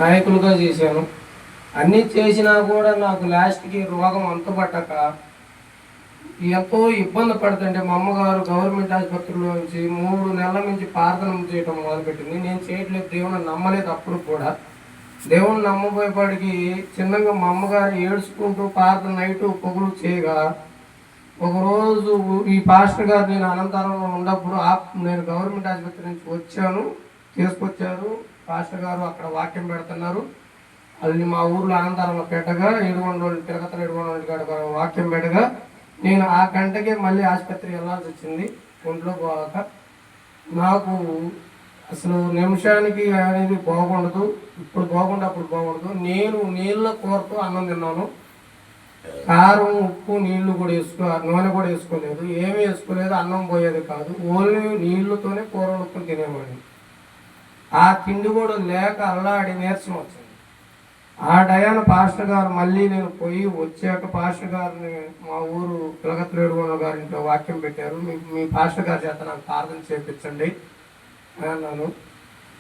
నాయకులుగా చేశాను. అన్నీ చేసినా కూడా నాకు లాస్ట్కి రోగం అంతుపట్టక ఎంతో ఇబ్బంది పడుతుంటే మా అమ్మగారు గవర్నమెంట్ ఆసుపత్రిలో నుంచి 3 నెలల నుంచి ప్రార్థన చేయటం మొదలుపెట్టింది. నేను చేయట్లేదు, దేవుని నమ్మలేదు. అప్పుడు కూడా దేవుని నమ్మబోయేపాటికి చిన్నగా మా అమ్మగారు ఏడ్చుకుంటూ ప్రార్థన నైటు పొగులు చేయగా ఒకరోజు ఈ పాస్టర్ గారు నేను అనంతరంలో ఉన్నప్పుడు నేను గవర్నమెంట్ ఆసుపత్రి నుంచి వచ్చాను, తీసుకొచ్చారు పాస్టర్ గారు. అక్కడ వాక్యం పెడుతున్నారు. అది మా ఊర్లో అనంతరంలో పెట్టగా తిరగతల 7 కాడ వాక్యం పెట్టగా నేను ఆ గంటకే మళ్ళీ ఆసుపత్రికి వెళ్ళాల్సి వచ్చింది. ఒంట్లో పోక నాకు అసలు నిమిషానికి అనేది బాగుండదు. ఇప్పుడు బాగుండు, అప్పుడు బాగుండదు. నేను నీళ్ళ కూరతో అన్నం తిన్నాను. కారం, ఉప్పు, నీళ్లు కూడా నూనె కూడా వేసుకోలేదు, ఏమీ వేసుకోలేదు. అన్నం పోయేది కాదు, ఓన్లీ నీళ్లతోనే కూర ఉప్పుని తినేవాడిని. ఆ తిండి కూడా లేక అల్లాడి నీరసం వచ్చింది. ఆ టయాన పాస్టర్ గారు మళ్ళీ నేను పోయి వచ్చాక పాస్టర్ గారిని మా ఊరు పిలగత్రేడుగొండ గారింట్లో వాక్యం పెట్టారు. మీ పాస్టర్ గారి చేత నాకు ప్రార్థన చేయించండి అన్నాను.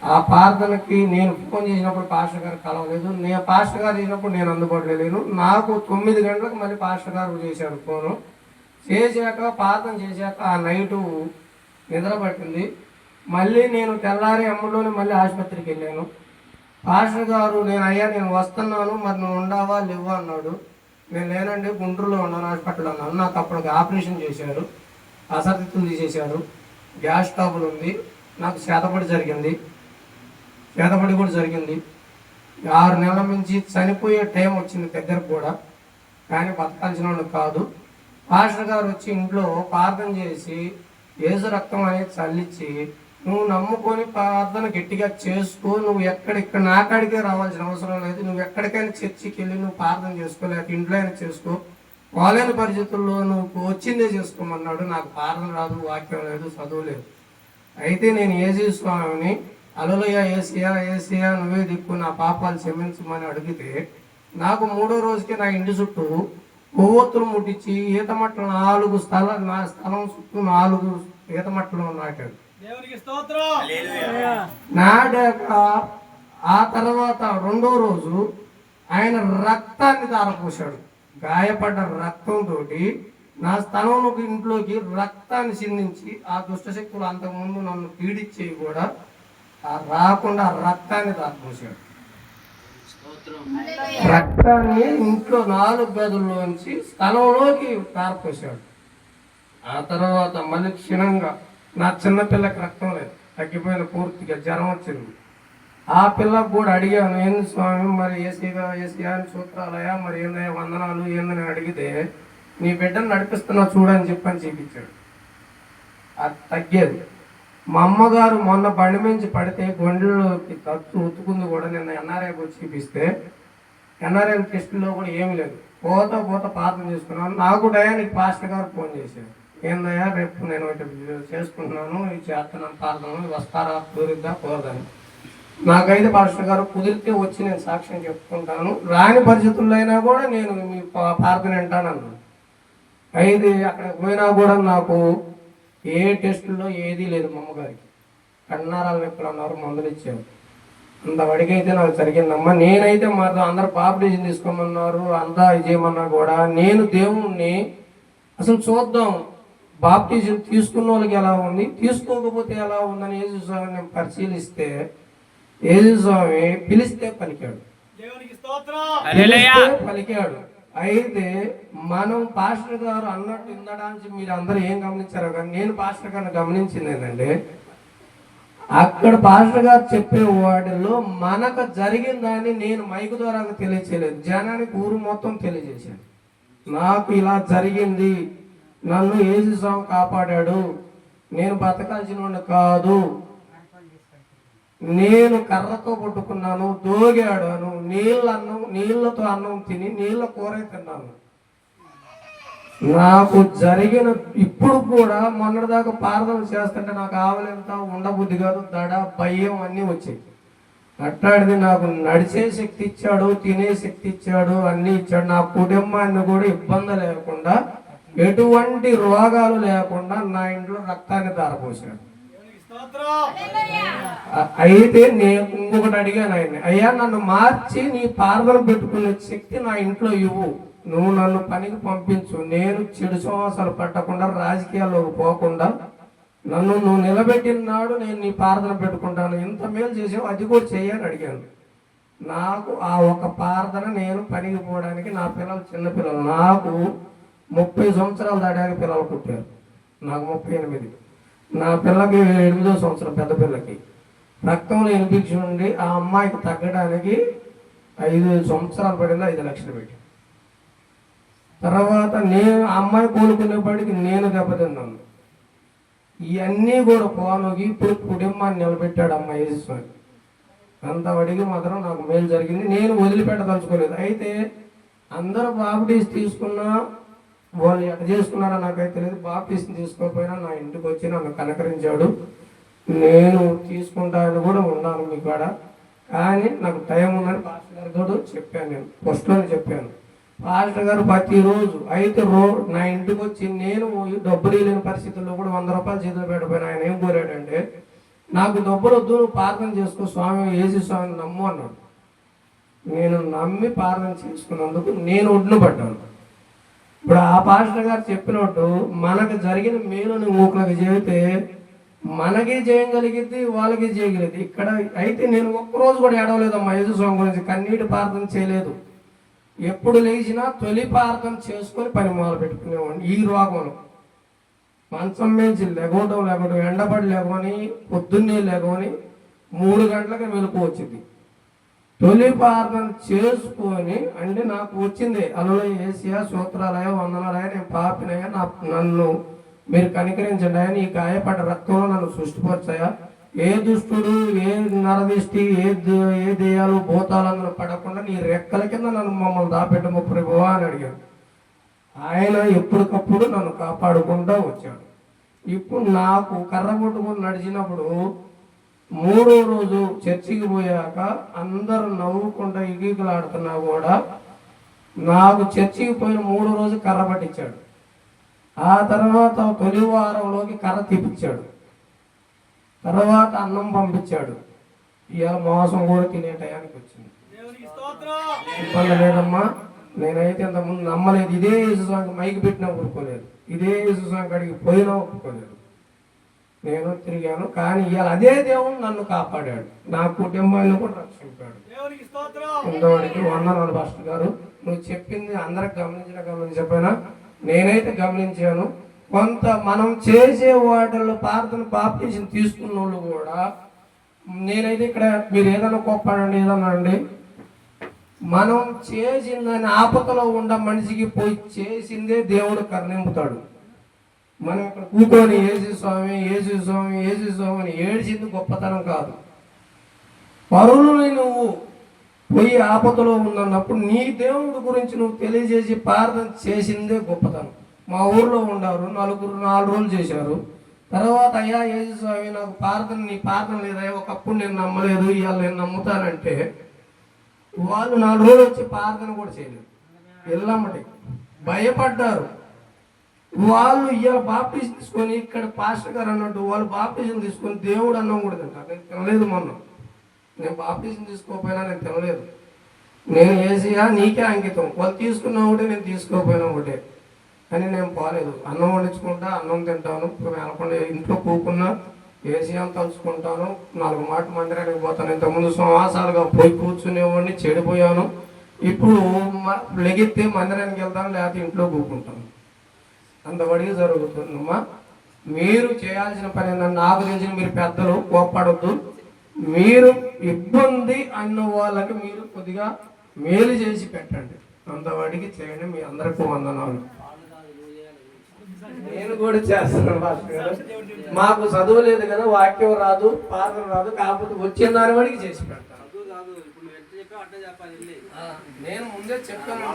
ఆ ప్రార్థనకి నేను ఫోన్ చేసినప్పుడు పాస్టర్ గారు కలవలేదు. నేను పాస్టర్ గారు చేసినప్పుడు నేను అందుబాటులో లేను. నాకు 9 గంటలకు మళ్ళీ పాస్టర్ గారు చేశారు ఫోను. చేశాక ప్రార్థన చేశాక ఆ నైటు నిద్ర పట్టింది. మళ్ళీ నేను తెల్లారి అమ్మలోనే మళ్ళీ ఆసుపత్రికి వెళ్ళాను. పాస్టర్ గారు నేను వస్తున్నాను, మరి నువ్వు ఉండవా లేవా అన్నాడు. నేను లేనండి, గుంటూరులో ఉన్నాను, హాస్పిటల్లో ఉన్నాను. నాకు అప్పటికి ఆపరేషన్ చేశారు, అసతిత్తులు తీసేశారు, గ్యాస్ ట్రబుల్ ఉంది, నాకు చేతపడి కూడా జరిగింది. 6 నెలల నుంచి చనిపోయే టైం వచ్చింది దగ్గరకు కూడా, కానీ బతకాల్సిన వాళ్ళు కాదు. పాస్టర్ గారు వచ్చి ఇంట్లో ప్రార్థన చేసి యేసు రక్తం అనేది చల్లించి నువ్వు నమ్ముకొని ప్రార్థన గట్టిగా చేసుకో, నువ్వు ఎక్కడిక్కడ నా కాడికే రావాల్సిన అవసరం లేదు, నువ్వు ఎక్కడికైనా చర్చికి వెళ్ళి నువ్వు ప్రార్థన చేసుకో, లేకపోతే ఇంట్లో అయినా చేసుకో, వాళ్ళని పరిస్థితుల్లో నువ్వు వచ్చిందే చేసుకోమన్నాడు. నాకు ప్రార్థన రాదు, వాక్యం లేదు, చదువు లేదు. అయితే నేను యేసు స్వామిని హల్లెలూయా ఏసయ్యా నువ్వే దిక్కు, నా పాపాలు క్షమించమని అడిగితే నాకు 3వ రోజుకే నా ఇంటి చుట్టూ కొవ్వొత్తులు ముట్టించి ఈతమట్టలు 4 నా స్థలం చుట్టూ 4 ఈతమట్టలు నాటాడు. నాడాక ఆ తర్వాత 2వ రోజు ఆయన రక్తాన్ని ధారపోశాడు. గాయపడ్డ రక్తంతో నా స్థలంలోకి ఇంట్లోకి రక్తాన్ని చిందించి ఆ దుష్టశక్తులు అంతకుముందు నన్ను పీడించేవి కూడా రాకుండా రక్తాన్ని ధారపోశాడు. రక్తాన్ని ఇంట్లో 4 గదుల్లోంచి స్థలంలోకి ధారపోశాడు. ఆ తర్వాత మళ్ళీ క్షణంగా నా చిన్నపిల్లకి రక్తం లేదు, తగ్గిపోయిన పూర్తిగా జ్వరం వచ్చింది. ఆ పిల్లకు కూడా అడిగాను, ఏంది స్వామి మరి ఏసీగా అని సూత్రాలయా, మరి ఏందయ్యా వందనాలు ఏందని అడిగితే నీ బిడ్డను నడిపిస్తున్నావు చూడని చెప్పని చూపించాడు. అది తగ్గేది. మా అమ్మగారు మొన్న బండి మించి పడితే గుండెల్లోకి తచ్చు ఉతుకుంది కూడా. నిన్న ఎన్ఆర్ఐకి వచ్చి చూపిస్తే ఎన్ఆర్ఐ టెస్టులో కూడా ఏమి లేదు. పోతా ప్రార్థన చేసుకున్నాను. నాకు డయానికి పాస్టర్ గారు ఫోన్ చేశారు, ఏందయ్యా రేపు నేను చేసుకుంటున్నాను, ఇది చేస్తున్నాను ప్రార్థన, వస్తారా కుదిరిద్దా కుదరదని. నాకైతే పాస్టర్ గారు కుదిరితే వచ్చి నేను సాక్ష్యం చెప్పుకుంటాను, రాని పరిస్థితుల్లో అయినా కూడా నేను మీ ప్రార్థన వింటానన్నాను. అయితే అక్కడికి పోయినా కూడా నాకు ఏ టెస్టుల్లో ఏదీ లేదు. మా అమ్మగారికి కన్నారాల నొప్పులు అన్నారు, మందులు ఇచ్చారు. అంత వడికైతే నాకు జరిగిందమ్మా. నేనైతే మాతో అందరు బాప్టిజం తీసుకోమన్నారు, అంతా చేయమన్నా కూడా నేను దేవుణ్ణి అసలు చూద్దాం, బాప్టిజం తీసుకున్న వాళ్ళకి ఎలా ఉంది, తీసుకోకపోతే ఎలా ఉందని యేసు స్వామిని నేను పరిశీలిస్తే యేసు స్వామి పిలిస్తే పలికాడు. అయితే మనం పాస్టర్ గారు అన్నట్టు ఇందడానికి మీరు అందరూ ఏం గమనించారో కానీ నేను పాస్టర్ గారిని గమనించింది ఏంటంటే, అక్కడ పాస్టర్ గారు చెప్పే వాటిల్లో మనకు జరిగిన దాన్ని నేను మైకు ద్వారా తెలియచేయలేదు, జనానికి ఊరు మొత్తం తెలియజేశాను. నాకు ఇలా జరిగింది, నన్ను యేసు స్వామి కాపాడాడు, నేను బతకాల్సిన కాదు, నేను కర్రతో పట్టుకున్నాను, దోగాడాను, నీళ్ళతో అన్నం తిని నీళ్ళ కూర తిన్నాను. నాకు జరిగిన ఇప్పుడు కూడా మొన్నటిదాకా ప్రార్థన చేస్తుంటే నాకు ఆవలింత ఉండబుద్ధి కాదు, దడ భయం అన్నీ వచ్చాయి. అట్లాంటిది నాకు నడిచే శక్తి ఇచ్చాడు, తినే శక్తి ఇచ్చాడు, అన్నీ ఇచ్చాడు. నా కుటుంబాన్ని కూడా ఇబ్బంది లేకుండా, ఎటువంటి రోగాలు లేకుండా నా ఇంట్లో రక్తాన్ని ధారపోసాడు. అయితే నేను ఇంకొకటి అడిగాను ఆయన్ని, అయ్యా నన్ను మార్చి నీ పార్వన పెట్టుకునే శక్తి నా ఇంట్లో ఇవ్వు, నువ్వు నన్ను పనికి పంపించు, నేను చెడు సంవత్సరాలు పట్టకుండా రాజకీయాల్లోకి పోకుండా నన్ను నువ్వు నిలబెట్టిన నాడు నేను నీ ప్రార్థన పెట్టుకుంటాను, ఇంత మేలు చేసావు అది కూడా చెయ్యని అడిగాను. నాకు ఆ ఒక ప్రార్థన, నేను పనికి పోవడానికి, నా పిల్లలు చిన్నపిల్లలు, నాకు 30 సంవత్సరాలు దాటాక పిల్లలు పుట్టారు, నాకు 38, నా పిల్లకి 8వ సంవత్సరం, పెద్ద పిల్లకి రక్తంలో ఇన్ఫెక్షన్ ఉండి ఆ అమ్మాయికి తగ్గడానికి 5 సంవత్సరాలు పడింది, 5 లక్షలు పెట్టి. తర్వాత నేను అమ్మాయి కోలుకునేప్పటికి నేను దెబ్బతిన్నాను. ఇవన్నీ కూడా పోనోగి ఇప్పుడు కుటుంబాన్ని నిలబెట్టాడు అమ్మ యేసుస్వామి. అంత అడిగి మాత్రం నాకు మేలు జరిగింది, నేను వదిలిపెట్టదలుచుకోలేదు. అయితే అందరూ బాప్టిస్ట్ తీసుకున్నా వాళ్ళు ఎట్ట చేసుకున్నారో నాకైతే తెలియదు. బాప్టిస్ట్ తీసుకోకపోయినా నా ఇంటికి వచ్చి నన్ను కనకరించాడు, నేను తీసుకుంటానని కూడా ఉన్నాను మీ కాడ. కానీ నాకు టైం ఉందని పాస్టర్ గారు కూడా చెప్పాను, నేను ఫస్ట్లోనే చెప్పాను. పాస్టర్ గారు ప్రతిరోజు అయితే నా ఇంటికి వచ్చి, నేను డబ్బులు లేని పరిస్థితుల్లో కూడా 100 రూపాయలు చేతులు పెట్టిపోయిన ఆయన ఏం కోరాడంటే, నాకు డబ్బులు వద్దు, నువ్వు ప్రార్థన చేసుకో స్వామి, యేసు స్వామిని నమ్ము అన్నాడు. నేను నమ్మి ప్రార్థన చేసుకున్నందుకు నేను ఒడ్డున పడ్డాను. ఇప్పుడు ఆ పాస్టర్ గారు చెప్పినట్టు మనకు జరిగిన మేలుని మూకులకు చెబితే మనకి చేయగలిగింది, వాళ్ళకి చేయగలిగింది. ఇక్కడ అయితే నేను ఒక్కరోజు కూడా ఏడవలేదమ్మా యేసు స్వామి గురించి, కన్నీటి ప్రార్థన చేయలేదు. ఎప్పుడు లేచినా తొలి ప్రార్థన చేసుకొని పని మొదలు పెట్టుకునేవాడిని. ఈ రోగంలో మంచం మేంచి లేకపోవడం ఎండబడి లేకొని పొద్దున్నే లేకొని 3 గంటలకి మెలకు వచ్చింది. తొలి ప్రార్థన చేసుకొని అంటే నాకు వచ్చింది, అలలో ఏసియా సూత్రాలయ వందనాలయ, నేను పాపినయ్యా, నన్ను మీరు కనికరించండి ఆయన, ఈ గాయపడ్డ రక్తంలో నన్ను సృష్టిపరచాయా, ఏ దుష్టుడు, ఏ నరదిష్టి, ఏ దెయ్యాలు భూతాలందరూ పడకుండా నీ రెక్కల కింద నన్ను మమ్మల్ని దాపెట్టము ప్రభువా అని అడిగాను. ఆయన ఎప్పటికప్పుడు నన్ను కాపాడుకుంటూ వచ్చాడు. ఇప్పుడు నాకు కర్ర పట్టుకుని నడిచినప్పుడు 3వ రోజు చర్చికి పోయాక అందరూ నవ్వుకుంటూ ఇగీకులాడుతున్నా కూడా నాకు చర్చికి పోయిన 3వ రోజు కర్ర పట్టించాడు. ఆ తర్వాత తొలి వారంలోకి కర్ర తిప్పించాడు, తర్వాత అన్నం పంపించాడు. ఇవాళ మాంసం కూడా తినే టయానికి వచ్చింది. ఇబ్బంది లేదమ్మా, నేనైతే ఇంతకుముందు నమ్మలేదు. ఇదే యేసుస్వామికి మైకి పెట్టినా ఒప్పుకోలేదు, ఇదే యేసుస్వామి కాడికి పోయినా ఒప్పుకోలేదు. నేను తిరిగాను, కానీ ఇవాళ అదే దేవుడు నన్ను కాపాడాడు, నా కుటుంబాన్ని కూడా రక్షించాడు. ఇంతవరకు వందనాలు పాస్టర్ గారు. నువ్వు చెప్పింది అందరికి గమనించకపోయినా నేనైతే గమనించాను. కొంత మనం చేసే వాటిల్లో ప్రార్థన బాప్టిజం తీసుకున్న వాళ్ళు కూడా, నేనైతే ఇక్కడ మీరు ఏదైనా కోప్పడండి ఏదన్నా అండి, మనం చేసిందని ఆపదలో ఉన్న మనిషికి పోయి చేసిందే దేవుడు కరుణింపుతాడు. మనం ఇక్కడ కూకొని యేసు స్వామి యేసు స్వామి యేసు స్వామి అని ఏడ్చింది గొప్పతనం కాదు. పరులని నువ్వు పోయి ఆపదలో ఉన్నప్పుడు నీ దేవుడి గురించి నువ్వు తెలియజేసి ప్రార్థన చేసిందే గొప్పతనం. మా ఊర్లో ఉన్నారు 4 రోజులు చేశారు. తర్వాత అయ్యా యేసు స్వామి నాకు నీ ప్రార్థన లేదా, ఒకప్పుడు నేను నమ్మలేదు, ఇవాళ నేను నమ్ముతానంటే వాళ్ళు 4 రోజులు వచ్చి ప్రార్థన కూడా చేయలేదు, ఎల్లమ్మటి భయపడ్డారు. వాళ్ళు ఇవాళ బాప్టిజం తీసుకొని, ఇక్కడ పాస్టర్ గారు అన్నట్టు వాళ్ళు బాప్టిజం తీసుకొని దేవుడు అన్నం కూడా తింటారు. నేను తినలేదు, మొన్న నేను బాప్టిజం తీసుకోకపోయినా నేను తినలేదు. నేను ఏసియా నీకే అంకితం, వాళ్ళు తీసుకున్నా ఒకటే నేను తీసుకోకపోయినా ఒకటే అని నేను పోలేదు. అన్నం వండించుకుంటా, అన్నం తింటాను, వెళ్ళకుండా ఇంట్లో కూకున్నా ఏసియా తలుచుకుంటాను, 4 మాట మందిరానికి పోతాను. ఇంతకుముందు సంవత్సరాలుగా పోయి కూర్చునేవాడిని, చెడిపోయాను. ఇప్పుడు లెగిస్తే మందిరానికి వెళ్తాను, లేకపోతే ఇంట్లో కూకుంటాను. అంతవడిగా జరుగుతుందమ్మా. మీరు చేయాల్సిన పని ఏంటంటే, నాకు తెలిసిన మీరు పెద్దలు కోప్పడద్దు, మీరు ఇబ్బంది అన్న వాళ్ళకి మీరు కొద్దిగా మేలు చేసి పెట్టండి, అంతవాడికి చేయండి. మీ అందరికీ వందనాలు. నేను కూడా చేస్తున్నాను పాస్టర్ గారు. మాకు చదువు లేదు కదా, వాక్యం రాదు, ప్రార్థన రాదు, కాకపోతే వచ్చిన దాని వాడికి చేసి పెడతాను. నేను ముందే చెప్పాను.